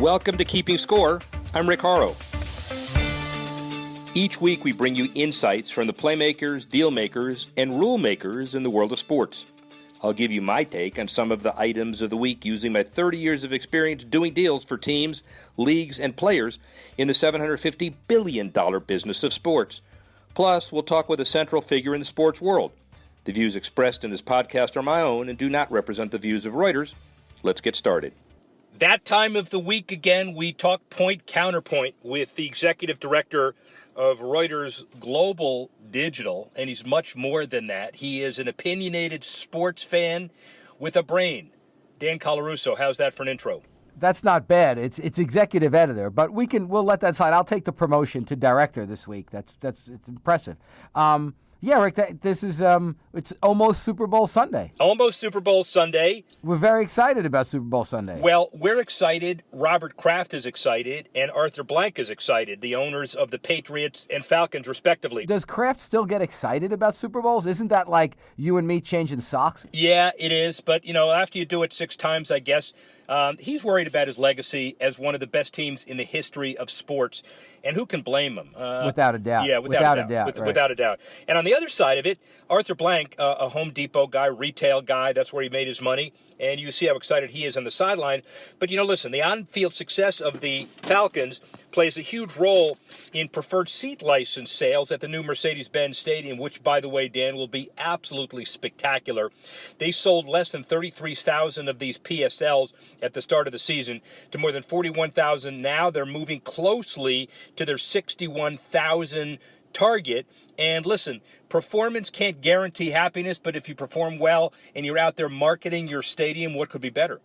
Welcome to Keeping Score. I'm Rick Horrow. Each week we bring you insights from the playmakers, deal makers, and rule makers in the world of sports. I'll give you my take on some of the items of the week using my 30 years of experience doing deals for teams, leagues, and players in the $750 billion business of sports. Plus, we'll talk with a central figure in the sports world. The views expressed in this podcast are my own and do not represent the views of Reuters. Let's get started. That time of the week again, we talk point counterpoint with the executive director of Reuters Global Digital, and he's much more than that. He is an opinionated sports fan with a brain. Dan Colarusso, how's that for an intro? That's not bad. It's executive editor, but we'll let that slide. I'll take the promotion to director this week. It's impressive. Yeah, Rick, this is it's almost Super Bowl Sunday. Almost Super Bowl Sunday. We're very excited about Super Bowl Sunday. Well, we're excited. Robert Kraft is excited, and Arthur Blank is excited, the owners of the Patriots and Falcons, respectively. Does Kraft still get excited about Super Bowls? Isn't that like you and me changing socks? Yeah, it is. But, after you do it 6 times, I guess, he's worried about his legacy as one of the best teams in the history of sports. And who can blame him? Without a doubt. Yeah, without a doubt. Right. Without a doubt. And on the other side of it, Arthur Blank, a Home Depot guy, retail guy, that's where he made his money. And you see how excited he is on the sideline. But, listen, the on-field success of the Falcons plays a huge role in preferred seat license sales at the new Mercedes-Benz Stadium, which, by the way, Dan, will be absolutely spectacular. They sold less than 33,000 of these PSLs at the start of the season to more than 41,000. Now they're moving closely to their 61,000 target. And listen, performance can't guarantee happiness, but if you perform well and you're out there marketing your stadium, what could be better?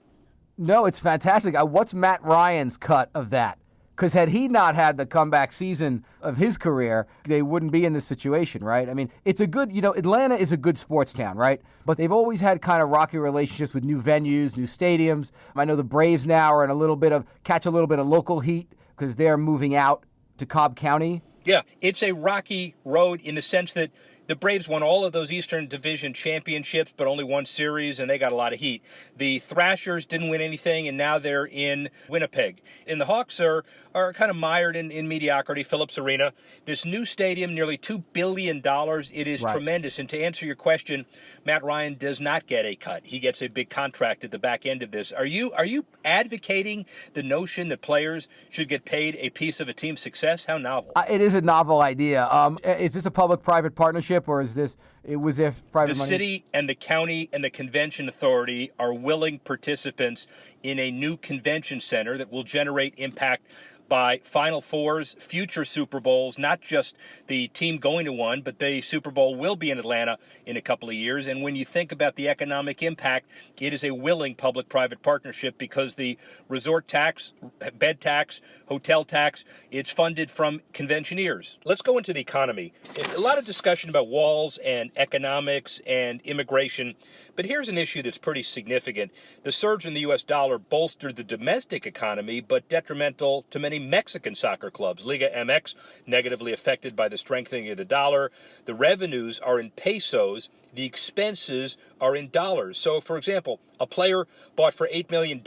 No, it's fantastic. What's Matt Ryan's cut of that? Because had he not had the comeback season of his career, they wouldn't be in this situation, right? I mean, it's a good, Atlanta is a good sports town, right? But they've always had kind of rocky relationships with new venues, new stadiums. I know the Braves now are in catch a little bit of local heat because they're moving out to Cobb County. Yeah, it's a rocky road in the sense that the Braves won all of those Eastern Division championships, but only one series, and they got a lot of heat. The Thrashers didn't win anything, and now they're in Winnipeg. And the Hawks are kind of mired in mediocrity, Phillips Arena. This new stadium, nearly $2 billion. It is tremendous. And to answer your question, Matt Ryan does not get a cut. He gets a big contract at the back end of this. Are you advocating the notion that players should get paid a piece of a team's success? How novel. It is a novel idea. Is this a public-private partnership, or is this private money? The city and the county and the convention authority are willing participants in a new convention center that will generate impact by Final Fours, future Super Bowls, not just the team going to one, but the Super Bowl will be in Atlanta in a couple of years. And when you think about the economic impact, it is a willing public-private partnership because the resort tax, bed tax, hotel tax, it's funded from conventioneers. Let's go into the economy. A lot of discussion about walls and economics and immigration, but here's an issue that's pretty significant. The surge in the U.S. dollar bolstered the domestic economy, but detrimental to many Mexican soccer clubs. Liga MX negatively affected by the strengthening of the dollar. The revenues are in pesos. The expenses are in dollars. So, for example, a player bought for $8 million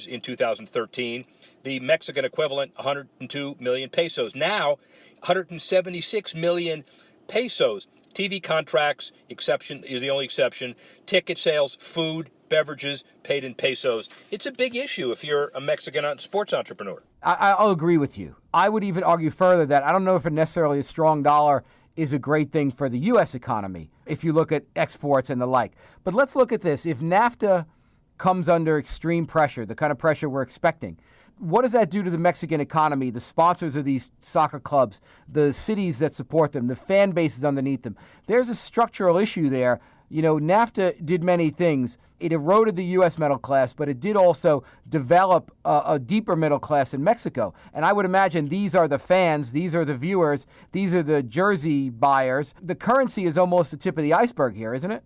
in 2013. The Mexican equivalent, 102 million pesos. Now, 176 million pesos. TV contracts, exception is the only exception. Ticket sales, food, beverages paid in pesos. It's a big issue if you're a Mexican sports entrepreneur. I'll agree with you. I would even argue further that I don't know if necessarily a strong dollar is a great thing for the U.S. economy if you look at exports and the like. But let's look at this. If NAFTA comes under extreme pressure, the kind of pressure we're expecting, what does that do to the Mexican economy, the sponsors of these soccer clubs, the cities that support them, the fan bases underneath them? There's a structural issue there. NAFTA did many things. It eroded the U.S. middle class, but it did also develop a deeper middle class in Mexico. And I would imagine these are the fans, these are the viewers, these are the jersey buyers. The currency is almost the tip of the iceberg here, isn't it?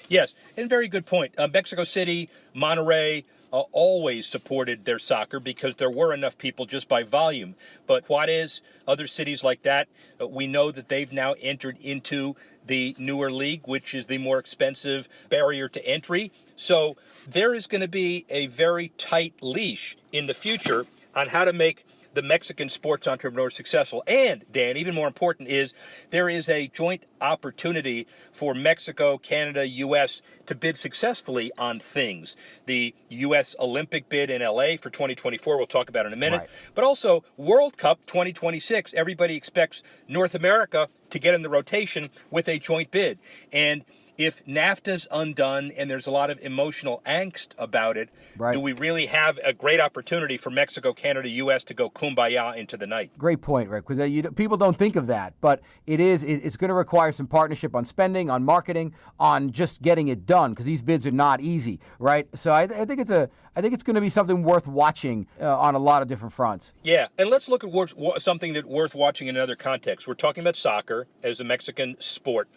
Yes, and very good point. Mexico City, Monterrey, always supported their soccer because there were enough people just by volume. But Juarez, other cities like that, we know that they've now entered into the newer league, which is the more expensive barrier to entry. So there is going to be a very tight leash in the future. on how to make the Mexican sports entrepreneurs successful. And, Dan, even more important is there is a joint opportunity for Mexico, Canada, U.S. to bid successfully on things. The U.S. Olympic bid in L.A. for 2024, we'll talk about in a minute. Right. But also World Cup 2026. Everybody expects North America to get in the rotation with a joint bid. And if NAFTA's undone and there's a lot of emotional angst about it, right, do we really have a great opportunity for Mexico, Canada, U.S. to go kumbaya into the night? Great point, Rick, because people don't think of that, but it's going to require some partnership on spending, on marketing, on just getting it done, because these bids are not easy, right? So I think it's going to be something worth watching on a lot of different fronts. Yeah, and let's look at something that's worth watching in another context. We're talking about soccer as a Mexican sport.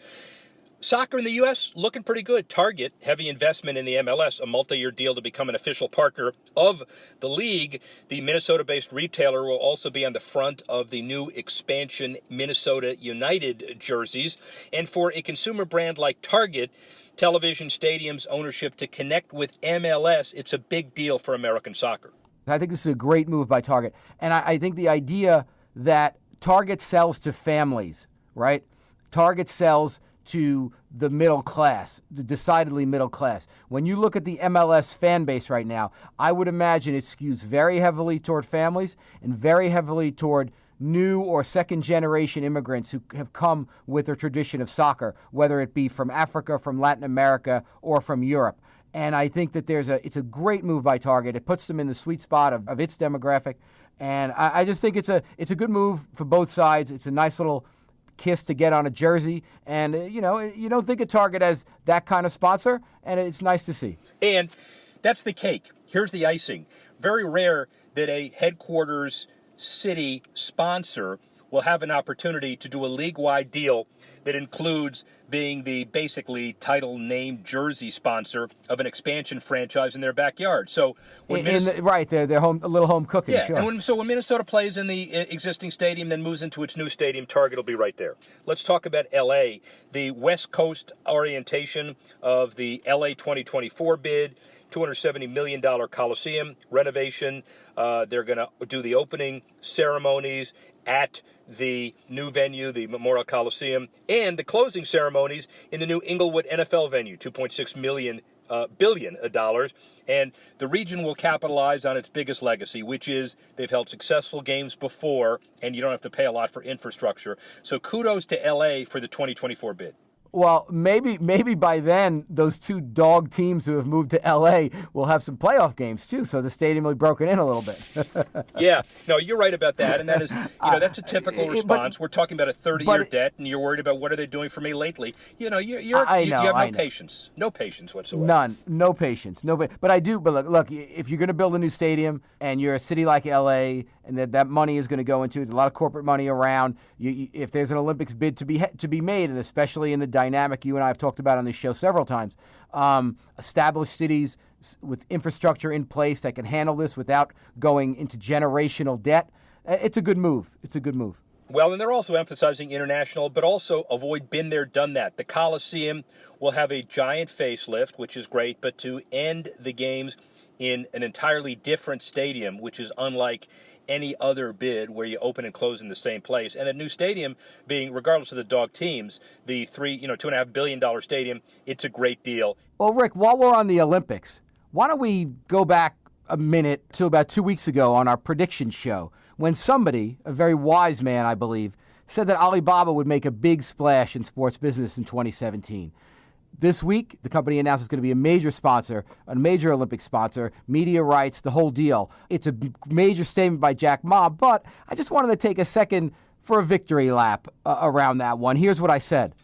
Soccer in the U.S. looking pretty good. Target, heavy investment in the MLS, a multi-year deal to become an official partner of the league. The Minnesota-based retailer will also be on the front of the new expansion Minnesota United jerseys. And for a consumer brand like Target, television, stadiums, ownership to connect with MLS, it's a big deal for American soccer. I think this is a great move by Target. And I think the idea that Target sells to families, right? Target sells to the middle class, the decidedly middle class. When you look at the MLS fan base right now, I would imagine it skews very heavily toward families and very heavily toward new or second-generation immigrants who have come with a tradition of soccer, whether it be from Africa, from Latin America, or from Europe. And I think that it's a great move by Target. It puts them in the sweet spot of its demographic. And I just think it's a good move for both sides. It's a nice little kiss to get on a jersey, and you don't think of Target as that kind of sponsor, and it's nice to see. And that's the cake. Here's the icing. Very rare that a headquarters city sponsor will have an opportunity to do a league-wide deal that includes being the basically title named jersey sponsor of an expansion franchise in their backyard. So when their home, a little home cooking. Yeah, sure. and when Minnesota plays in the existing stadium, then moves into its new stadium, Target will be right there. Let's talk about L.A. The West Coast orientation of the L.A. 2024 bid. $270 million Coliseum renovation. They're going to do the opening ceremonies at the new venue, the Memorial Coliseum, and the closing ceremonies in the new Inglewood NFL venue, $2.6 billion. And the region will capitalize on its biggest legacy, which is they've held successful games before, and you don't have to pay a lot for infrastructure. So kudos to L.A. for the 2024 bid. Well, maybe by then, those two dog teams who have moved to L.A. will have some playoff games, too, so the stadium will be broken in a little bit. Yeah. No, you're right about that, and that is, that's a typical response. We're talking about a 30-year debt, and you're worried about what are they doing for me lately. You have no patience. No patience whatsoever. None. No patience. But look, if you're going to build a new stadium, and you're a city like L.A., and that money is going to go into it, a lot of corporate money around, if there's an Olympics bid to be made, and especially in the dynamic you and I have talked about on this show several times, established cities with infrastructure in place that can handle this without going into generational debt, it's a good move. It's a good move. Well, and they're also emphasizing international, but also avoid been there, done that. The Coliseum will have a giant facelift, which is great, but to end the games in an entirely different stadium, which is unlike any other bid where you open and close in the same place. And a new stadium being, regardless of the dog teams, the $2.5 billion stadium, it's a great deal. Well, Rick, while we're on the Olympics, why don't we go back a minute to about 2 weeks ago on our prediction show when somebody, a very wise man, I believe, said that Alibaba would make a big splash in sports business in 2017. This week, the company announced it's going to be a major sponsor, a major Olympic sponsor, media rights, the whole deal. It's a major statement by Jack Ma, but I just wanted to take a second for a victory lap around that one. Here's what I said.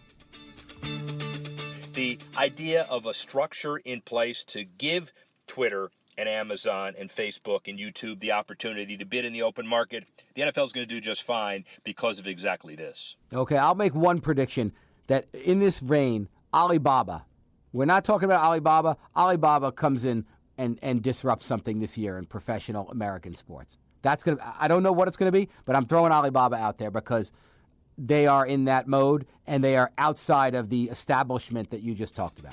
The idea of a structure in place to give Twitter and Amazon and Facebook and YouTube the opportunity to bid in the open market, the NFL is going to do just fine because of exactly this. Okay, I'll make one prediction that in this vein, Alibaba. We're not talking about Alibaba. Alibaba comes in and disrupts something this year in professional American sports. I don't know what it's going to be, but I'm throwing Alibaba out there because they are in that mode and they are outside of the establishment that you just talked about.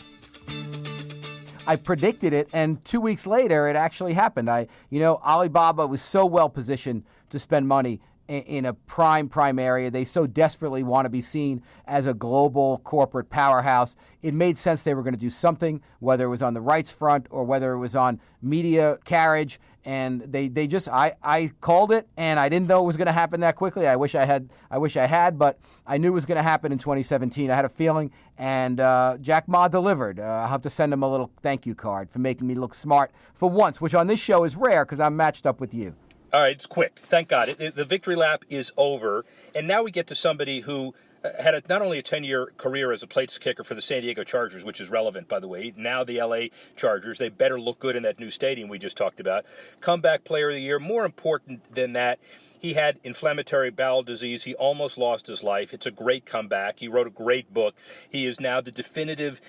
I predicted it, and 2 weeks later, it actually happened. Alibaba was so well positioned to spend money in a prime area. They so desperately want to be seen as a global corporate powerhouse. It made sense they were going to do something, whether it was on the rights front or whether it was on media carriage. And they just, I called it, and I didn't know it was going to happen that quickly. I wish I had, but I knew it was going to happen in 2017. I had a feeling, and Jack Ma delivered. I'll have to send him a little thank you card for making me look smart for once, which on this show is rare because I'm matched up with you. All right, it's quick. Thank God. The victory lap is over, and now we get to somebody who had not only a 10-year career as a place kicker for the San Diego Chargers, which is relevant, by the way. Now the L.A. Chargers, they better look good in that new stadium we just talked about. Comeback player of the year. More important than that, he had inflammatory bowel disease. He almost lost his life. It's a great comeback. He wrote a great book. He is now the definitive,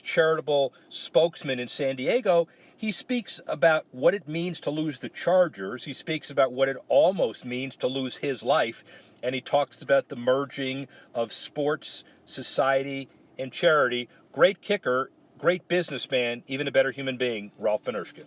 charitable spokesman in San Diego. He speaks about what it means to lose the Chargers. He speaks about what it almost means to lose his life. And he talks about the merging of sports, society, and charity. Great kicker, great businessman, even a better human being, Rolf Benirschke.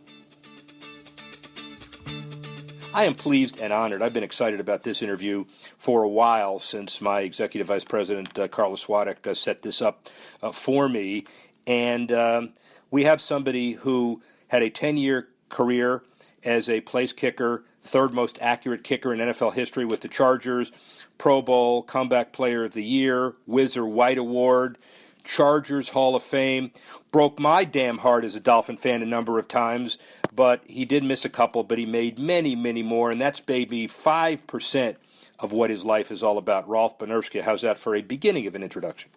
I am pleased and honored. I've been excited about this interview for a while since my executive vice president, Carlos Swadek, set this up for me. And we have somebody who had a 10-year career as a place kicker, third most accurate kicker in NFL history with the Chargers, Pro Bowl, Comeback Player of the Year, Whizzer White Award, Chargers Hall of Fame. Broke my damn heart as a Dolphin fan a number of times, but he did miss a couple, but he made many, many more, and that's maybe 5% of what his life is all about. Rolf Benirschke, how's that for a beginning of an introduction?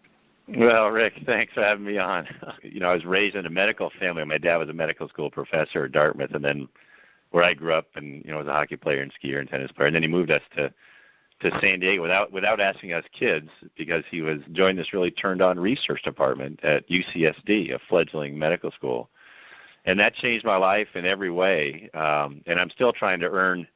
Well, Rick, thanks for having me on. I was raised in a medical family. My dad was a medical school professor at Dartmouth, and then where I grew up and, was a hockey player and skier and tennis player. And then he moved us to San Diego without asking us kids because he was joined this really turned-on research department at UCSD, a fledgling medical school. And that changed my life in every way. And I'm still trying to earn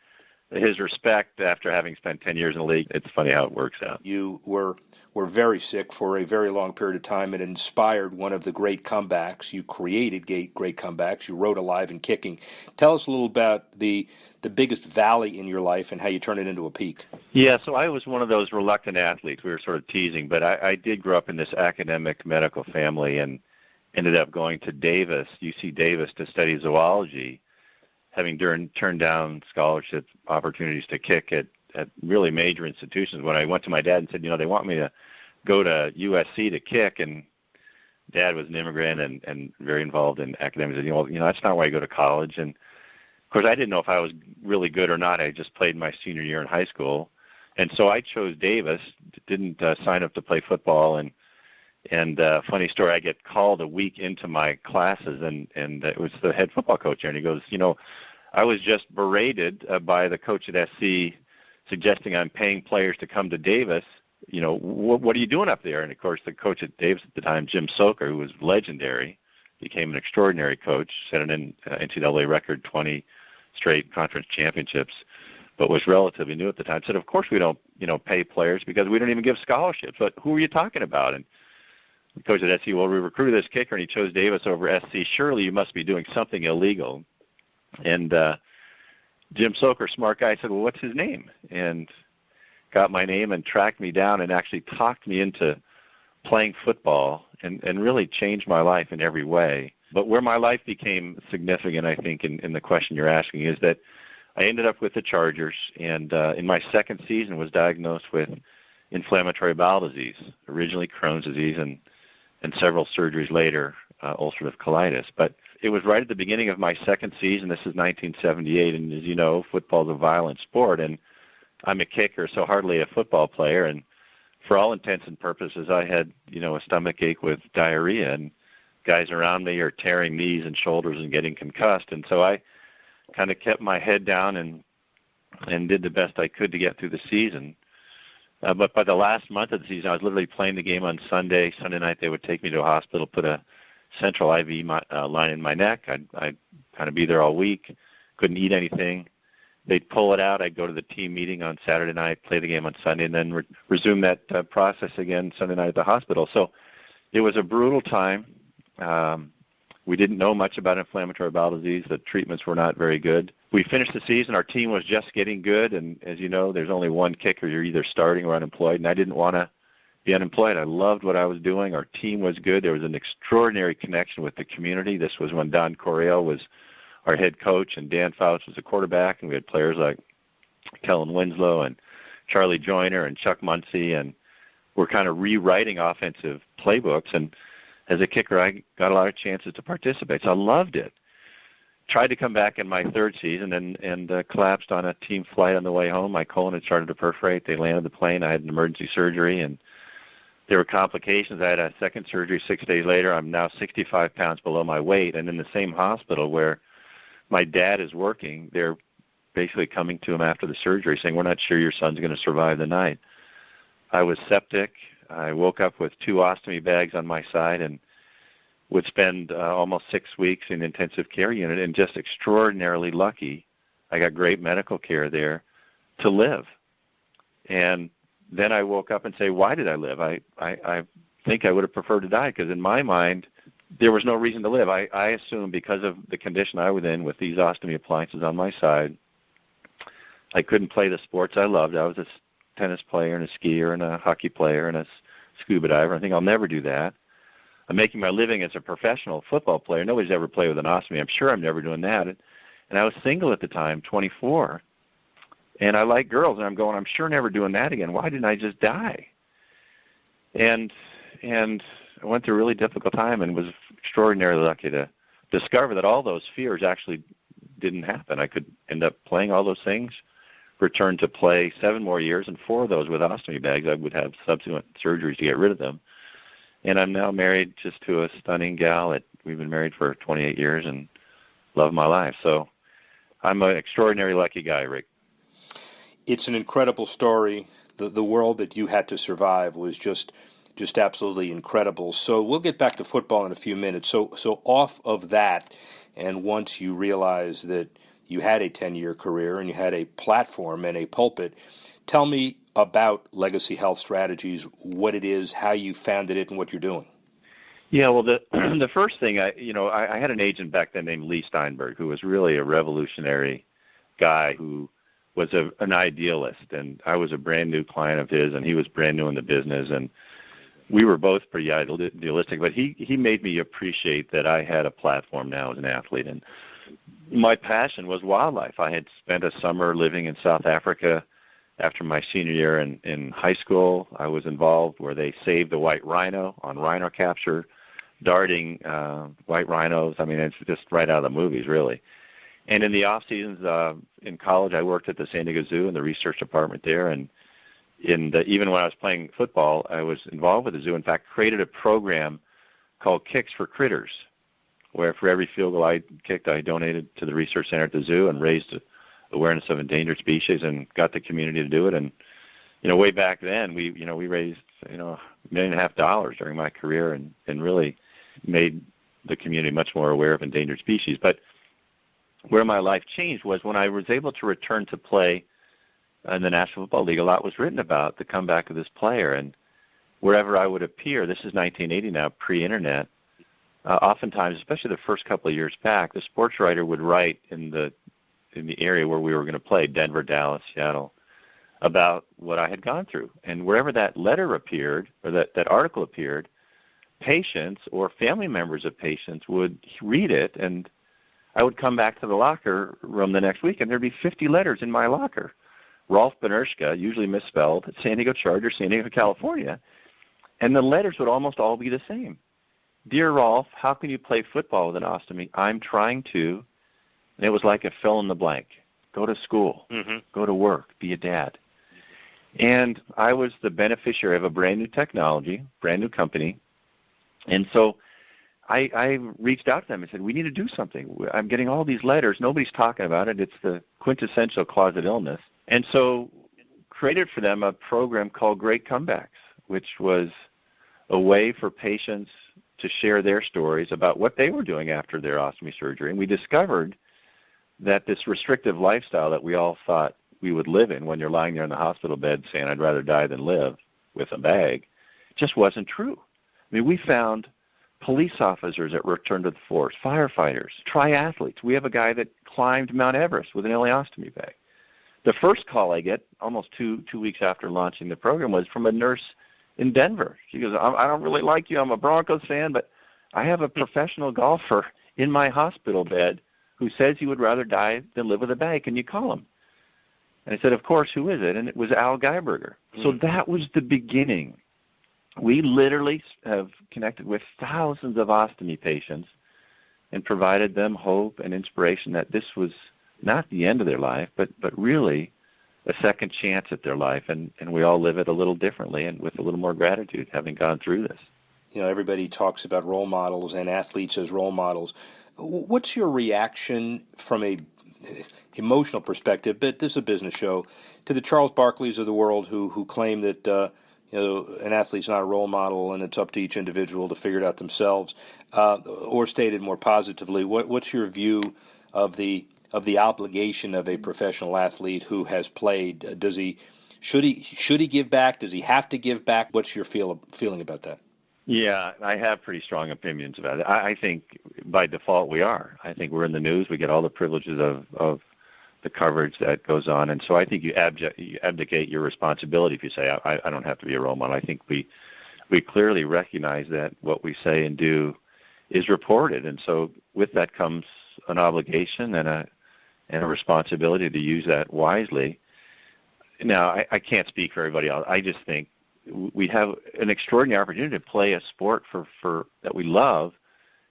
his respect after having spent 10 years in the league. It's funny how it works out. You were very sick for a very long period of time and inspired one of the great comebacks. You created great comebacks. You wrote Alive and Kicking. Tell us a little about the biggest valley in your life and how you turned it into a peak. Yeah, so I was one of those reluctant athletes. We were sort of teasing, but I did grow up in this academic medical family and ended up going to UC Davis, to study zoology, having turned down scholarship opportunities to kick at really major institutions. When I went to my dad and said, they want me to go to USC to kick, and Dad was an immigrant and very involved in academics. He said, that's not why I go to college. And, of course, I didn't know if I was really good or not. I just played my senior year in high school. And so I chose Davis, didn't sign up to play football. And funny story, I get called a week into my classes, and it was the head football coach there, and he goes, I was just berated by the coach at SC suggesting I'm paying players to come to Davis. What are you doing up there? And, of course, the coach at Davis at the time, Jim Soker, who was legendary, became an extraordinary coach, set an NCAA record, 20 straight conference championships, but was relatively new at the time, said, of course we don't, pay players because we don't even give scholarships. But who are you talking about? And the coach at SC, well, we recruited this kicker, and he chose Davis over SC. Surely you must be doing something illegal. And Jim Soker, smart guy, said, well, what's his name? And got my name and tracked me down and actually talked me into playing football and really changed my life in every way. But where my life became significant, I think, in the question you're asking, is that I ended up with the Chargers, and in my second season was diagnosed with inflammatory bowel disease, originally Crohn's disease, and several surgeries later, ulcerative colitis. But it was right at the beginning of my second season. This is 1978, and as you know, football is a violent sport, and I'm a kicker, so hardly a football player. And for all intents and purposes, I had, a stomach ache with diarrhea, and guys around me are tearing knees and shoulders and getting concussed. And so I kind of kept my head down and did the best I could to get through the season. But by the last month of the season, I was literally playing the game on Sunday. Sunday night, they would take me to a hospital, put a central IV line in my neck. I'd kind of be there all week, couldn't eat anything. They'd pull it out. I'd go to the team meeting on Saturday night, play the game on Sunday, and then resume that process again Sunday night at the hospital. So it was a brutal time. We didn't know much about inflammatory bowel disease. The treatments were not very good. We finished the season. Our team was just getting good, and as you know, there's only one kicker. You're either starting or unemployed, and I didn't want to be unemployed. I loved what I was doing. Our team was good. There was an extraordinary connection with the community. This was when Don Coryell was our head coach, and Dan Fouts was the quarterback, and we had players like Kellen Winslow and Charlie Joyner and Chuck Muncie, and we're kind of rewriting offensive playbooks. And as a kicker, I got a lot of chances to participate, so I loved it. Tried to come back in my third season and collapsed on a team flight on the way home. My colon had started to perforate. They landed the plane. I had an emergency surgery, and there were complications. I had a second surgery 6 days later. I'm now 65 pounds below my weight, and in the same hospital where my dad is working, they're basically coming to him after the surgery saying, we're not sure your son's going to survive the night. I was septic. I woke up with 2 ostomy bags on my side and would spend almost 6 weeks in intensive care unit, and just extraordinarily lucky. I got great medical care there to live. And then I woke up and say, why did I live? I think I would have preferred to die, because in my mind, there was no reason to live. I assumed because of the condition I was in with these ostomy appliances on my side, I couldn't play the sports I loved. I was a tennis player and a skier and a hockey player and a scuba diver. I think I'll never do that. I'm making my living as a professional football player. Nobody's ever played with an ostomy. I'm sure I'm never doing that. And I was single at the time, 24. And I like girls, and I'm going, I'm sure never doing that again. Why didn't I just die? And I went through a really difficult time and was extraordinarily lucky to discover that all those fears actually didn't happen. I could end up playing all those things, return to play 7 more years, and 4 of those with ostomy bags. I would have subsequent surgeries to get rid of them. And I'm now married just to a stunning gal. We've been married for 28 years and love my life. So I'm an extraordinarily lucky guy, Rick. It's an incredible story. The world that you had to survive was just absolutely incredible. So we'll get back to football in a few minutes. So off of that, and once you realize that you had a 10-year career and you had a platform and a pulpit, tell me about Legacy Health Strategies, what it is, how you founded it, and what you're doing. Yeah, well, the first thing, I had an agent back then named Lee Steinberg, who was really a revolutionary guy who was an idealist, and I was a brand new client of his, and he was brand new in the business, and we were both pretty idealistic, but he made me appreciate that I had a platform now as an athlete, and my passion was wildlife. I had spent a summer living in South Africa after my senior year in high school. I was involved where they saved the white rhino on rhino capture, darting white rhinos. I mean, it's just right out of the movies, really. And in the off seasons in college, I worked at the San Diego Zoo in the research department there. And even when I was playing football, I was involved with the zoo. In fact, created a program called Kicks for Critters, where for every field goal I kicked, I donated to the research center at the zoo and raised awareness of endangered species and got the community to do it. And way back then, we raised $1.5 million during my career and really made the community much more aware of endangered species. But where my life changed was when I was able to return to play in the National Football League. A lot was written about the comeback of this player, and wherever I would appear, this is 1980 now, pre-internet, oftentimes, especially the first couple of years back, the sports writer would write in the area where we were going to play, Denver, Dallas, Seattle, about what I had gone through. And wherever that letter appeared, or that article appeared, patients or family members of patients would read it, and I would come back to the locker room the next week, and there'd be 50 letters in my locker. Rolf Benershka, usually misspelled, San Diego Chargers, San Diego, California. And the letters would almost all be the same. Dear Rolf, how can you play football with an ostomy? I'm trying to. And it was like a fill in the blank. Go to school. Mm-hmm. Go to work. Be a dad. And I was the beneficiary of a brand new technology, brand new company. And so I reached out to them and said, we need to do something. I'm getting all these letters. Nobody's talking about it. It's the quintessential closet illness. And so created for them a program called Great Comebacks, which was a way for patients to share their stories about what they were doing after their ostomy surgery. And we discovered that this restrictive lifestyle that we all thought we would live in when you're lying there in the hospital bed saying, I'd rather die than live with a bag, just wasn't true. I mean, we found police officers that return to the force, firefighters, triathletes. We have a guy that climbed Mount Everest with an ileostomy bag. The first call I get, almost two weeks after launching the program, was from a nurse in Denver. She goes, I don't really like you. I'm a Broncos fan, but I have a professional golfer in my hospital bed who says he would rather die than live with a bag. Can you call him? And I said, of course, who is it? And it was Al Geiberger. So that was the beginning. We literally have connected with thousands of ostomy patients and provided them hope and inspiration that this was not the end of their life, but really a second chance at their life. And we all live it a little differently and with a little more gratitude having gone through this. You know, everybody talks about role models and athletes as role models. What's your reaction from a emotional perspective, but this is a business show, to the Charles Barkleys of the world who claim that an athlete's not a role model and it's up to each individual to figure it out themselves, or stated more positively, what's your view of the obligation of a professional athlete who has played? Should he give back? Does he have to give back? What's your feeling about that? Yeah, I have pretty strong opinions about it. I think by default we are. I think we're in the news. We get all the privileges of the coverage that goes on. And so I think you abdicate your responsibility if you say, I don't have to be a role model. I think we clearly recognize that what we say and do is reported. And so with that comes an obligation and a responsibility to use that wisely. Now, I can't speak for everybody else. I just think we have an extraordinary opportunity to play a sport for that we love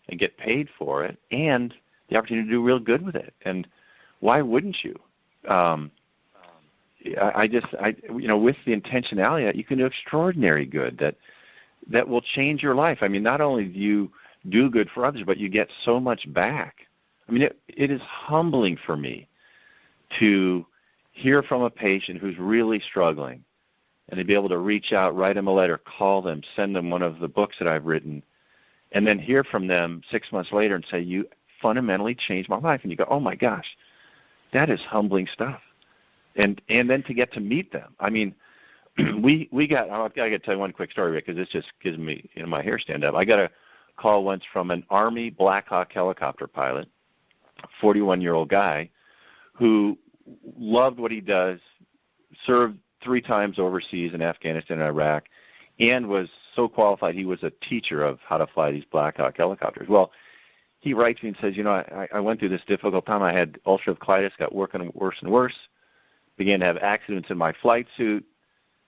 and get paid for it, and the opportunity to do real good with it. And why wouldn't you? With the intentionality that you can do extraordinary good that will change your life. I mean, not only do you do good for others, but you get so much back. I mean, it is humbling for me to hear from a patient who's really struggling and to be able to reach out, write them a letter, call them, send them one of the books that I've written, and then hear from them 6 months later and say, you fundamentally changed my life. And you go, oh, my gosh, that is humbling stuff. And then to get to meet them. I mean, I got to tell you one quick story, because this just gives me my hair stand up. I got a call once from an Army Black Hawk helicopter pilot, a 41-year-old guy who loved what he does, served 3 times overseas in Afghanistan and Iraq, and was so qualified he was a teacher of how to fly these Black Hawk helicopters. Well, he writes me and says, I went through this difficult time. I had ulcerative colitis, got working worse and worse, began to have accidents in my flight suit.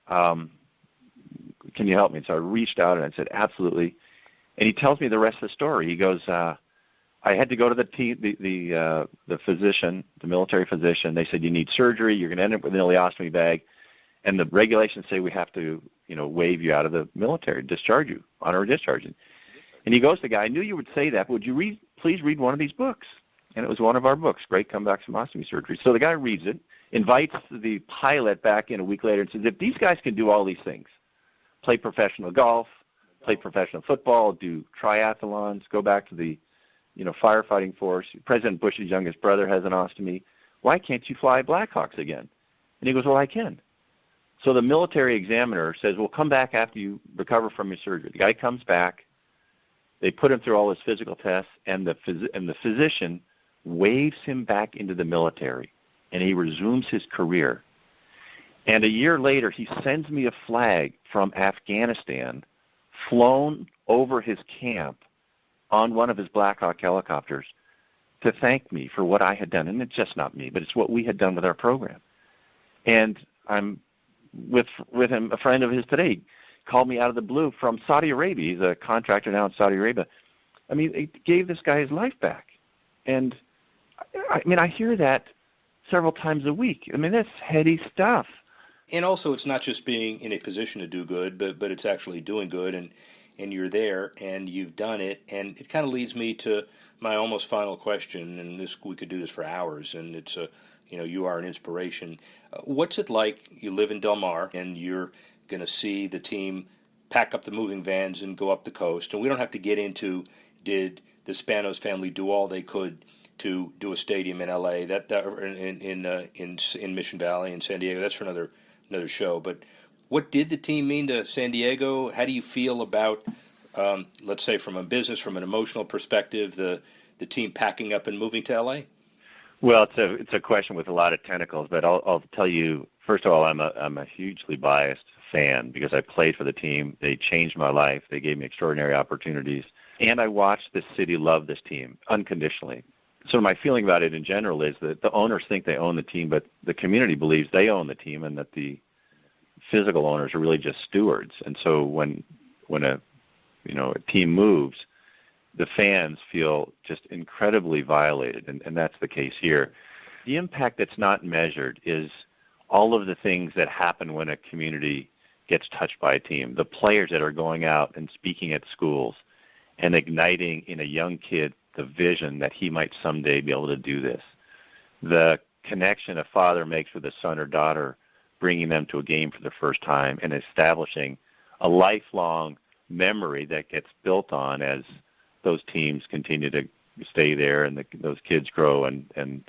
Can you help me? And so I reached out and I said, absolutely. And he tells me the rest of the story. He goes, I had to go to the physician, the military physician. They said, you need surgery. You're going to end up with an ileostomy bag. And the regulations say we have to, waive you out of the military, discharge you, honorary discharge. And he goes to the guy, I knew you would say that, but would you please read one of these books? And it was one of our books, Great Comebacks from Ostomy Surgery. So the guy reads it, invites the pilot back in a week later and says, if these guys can do all these things, play professional golf, play professional football, do triathlons, go back to the firefighting force, President Bush's youngest brother has an ostomy, why can't you fly Blackhawks again? And he goes, well, I can. So the military examiner says, well, come back after you recover from your surgery. The guy comes back. They put him through all his physical tests, and the physician waves him back into the military, and he resumes his career. And a year later, he sends me a flag from Afghanistan flown over his camp on one of his Black Hawk helicopters to thank me for what I had done. And it's just not me, but it's what we had done with our program. And I'm with him, a friend of his today, called me out of the blue from Saudi Arabia. He's a contractor now in Saudi Arabia. I mean, it gave this guy his life back. And, I hear that several times a week. I mean, that's heady stuff. And also, it's not just being in a position to do good, but it's actually doing good, and you're there, and you've done it. And it kind of leads me to my almost final question, and we could do this for hours, and it's you are an inspiration. What's it like? You live in Del Mar, and you're going to see the team pack up the moving vans and go up the coast. And we don't have to get into, did the Spanos family do all they could to do a stadium in L.A., that in Mission Valley and San Diego? That's for another show. But what did the team mean to San Diego? How do you feel about let's say from a business, from an emotional perspective, the team packing up and moving to LA? Well, it's a question with a lot of tentacles, but I'll tell you, first of all, I'm a hugely biased fan because I played for the team. They changed my life. They gave me extraordinary opportunities. And I watched this city love this team unconditionally. So my feeling about it in general is that the owners think they own the team, but the community believes they own the team and that the physical owners are really just stewards. And so when a team moves, the fans feel just incredibly violated, and that's the case here. The impact that's not measured is all of the things that happen when a community gets touched by a team. The players that are going out and speaking at schools and igniting in a young kid the vision that he might someday be able to do this. The connection a father makes with a son or daughter, bringing them to a game for the first time and establishing a lifelong memory that gets built on as those teams continue to stay there and those kids grow and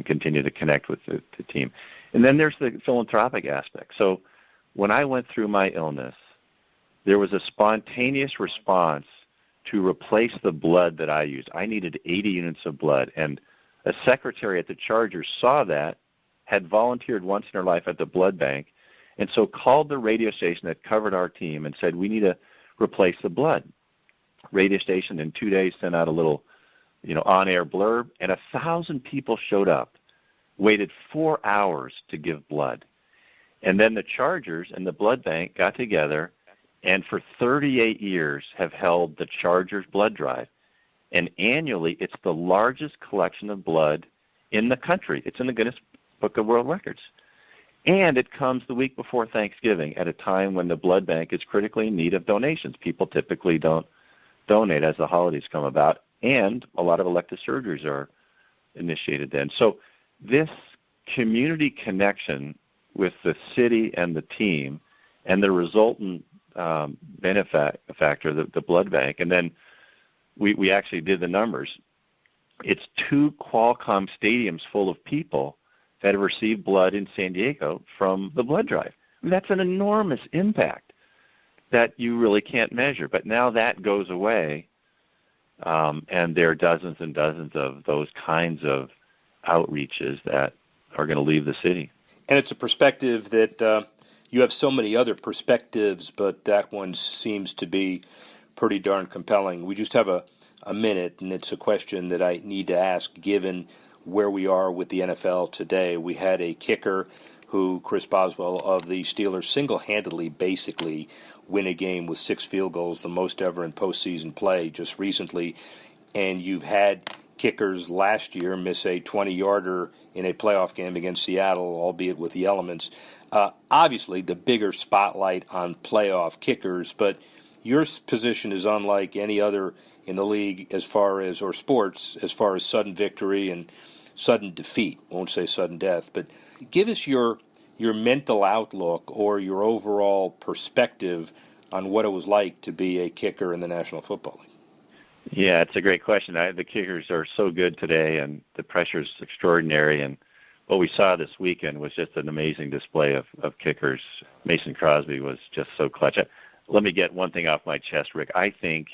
continue to connect with the team. And then there's the philanthropic aspect. So when I went through my illness, there was a spontaneous response to replace the blood that I used. I needed 80 units of blood, and a secretary at the Chargers saw that, had volunteered once in her life at the blood bank, and so called the radio station that covered our team and said, we need to replace the blood. Radio station in 2 days sent out a little, on-air blurb, and 1,000 people showed up, waited 4 hours to give blood. And then the Chargers and the blood bank got together and for 38 years have held the Chargers blood drive. And annually, it's the largest collection of blood in the country. It's in the Guinness Book of World Records. And it comes the week before Thanksgiving at a time when the blood bank is critically in need of donations. People typically don't donate as the holidays come about, and a lot of elective surgeries are initiated then. So this community connection with the city and the team and the resultant benefactor, the blood bank, and then we actually did the numbers. It's 2 Qualcomm stadiums full of people that have received blood in San Diego from the blood drive. I mean, that's an enormous impact that you really can't measure. But now that goes away, and there are dozens and dozens of those kinds of outreaches that are going to leave the city. And it's a perspective that you have so many other perspectives, but that one seems to be pretty darn compelling. We just have a minute, and it's a question that I need to ask given where we are with the NFL today. We had a kicker who, Chris Boswell of the Steelers, single-handedly basically win a game with 6 field goals, the most ever in postseason play just recently. And you've had kickers last year miss a 20-yarder in a playoff game against Seattle, albeit with the elements. Obviously, the bigger spotlight on playoff kickers, but your position is unlike any other in the league as far as sudden victory and sudden defeat. Won't say sudden death, but give us your mental outlook or your overall perspective on what it was like to be a kicker in the National Football League. Yeah, it's a great question. The kickers are so good today, and the pressure is extraordinary. And what we saw this weekend was just an amazing display of kickers. Mason Crosby was just so clutch. Let me get one thing off my chest, Rick. I think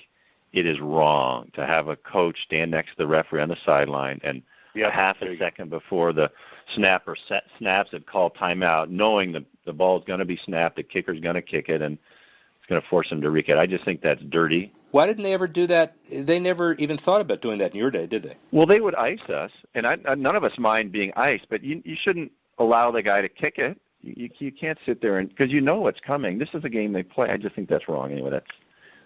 it is wrong to have a coach stand next to the referee on the sideline and half a second before the snapper snaps it, call timeout, knowing the ball is going to be snapped, the kicker's going to kick it, and it's going to force him to re-kick. I just think that's dirty. Why didn't they ever do that? They never even thought about doing that in your day, did they? Well, they would ice us, and none of us mind being iced, but you shouldn't allow the guy to kick it. You can't sit there and because you know what's coming. This is a game they play. I just think that's wrong. Anyway,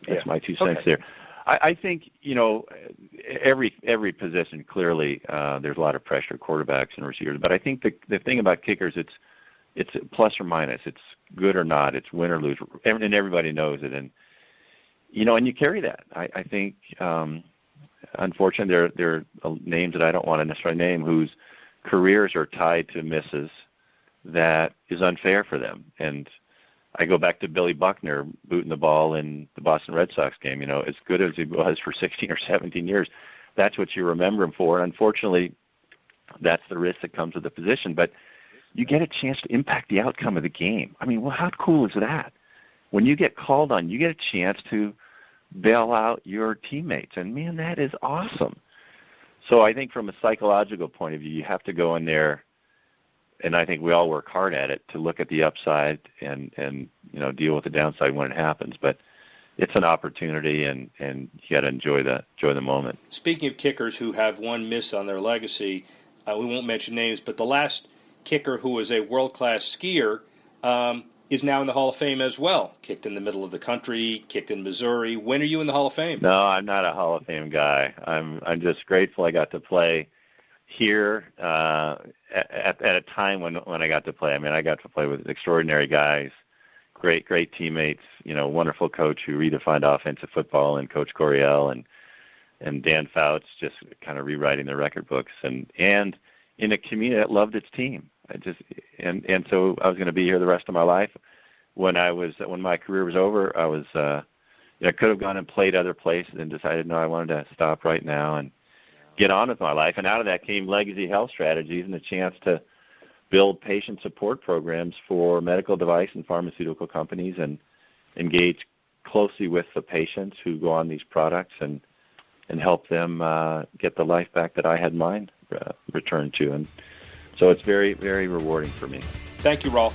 that's my 2 cents there. I think every position clearly there's a lot of pressure, quarterbacks and receivers. But I think the thing about kickers, it's plus or minus. It's good or not. It's win or lose, and everybody knows it. And and you carry that. I think unfortunately there are names that I don't want to necessarily name whose careers are tied to misses that is unfair for them. And I go back to Billy Buckner booting the ball in the Boston Red Sox game. As good as he was for 16 or 17 years, that's what you remember him for. Unfortunately, that's the risk that comes with the position. But you get a chance to impact the outcome of the game. I mean, well, how cool is that? When you get called on, you get a chance to bail out your teammates. And, man, that is awesome. So I think from a psychological point of view, you have to go in there, and I think we all work hard at it, to look at the upside and deal with the downside when it happens. But it's an opportunity, and you got to enjoy the moment. Speaking of kickers who have one miss on their legacy, we won't mention names, but the last kicker who was a world-class skier is now in the Hall of Fame as well. Kicked in the middle of the country, kicked in Missouri. When are you in the Hall of Fame? No, I'm not a Hall of Fame guy. I'm just grateful I got to play here at a time when I got to play. I mean, I got to play with extraordinary guys, great teammates, wonderful coach who redefined offensive football, and Coach Coryell and Dan Fouts just kind of rewriting the record books, and in a community that loved its team. So I was going to be here the rest of my life. When my career was over, I could have gone and played other places and decided, no, I wanted to stop right now and get on with my life. And out of that came Legacy Health Strategies and the chance to build patient support programs for medical device and pharmaceutical companies and engage closely with the patients who go on these products and help them get the life back that I had mine returned to. And so it's very, very rewarding for me. Thank you, Rolf.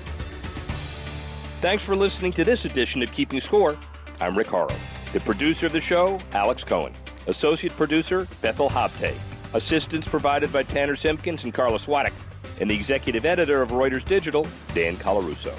Thanks for listening to this edition of Keeping Score. I'm Rick Horrow. The producer of the show, Alex Cohen. Associate producer, Bethel Habte. Assistance provided by Tanner Simpkins and Carla Swadek. And the executive editor of Reuters Digital, Dan Colarusso.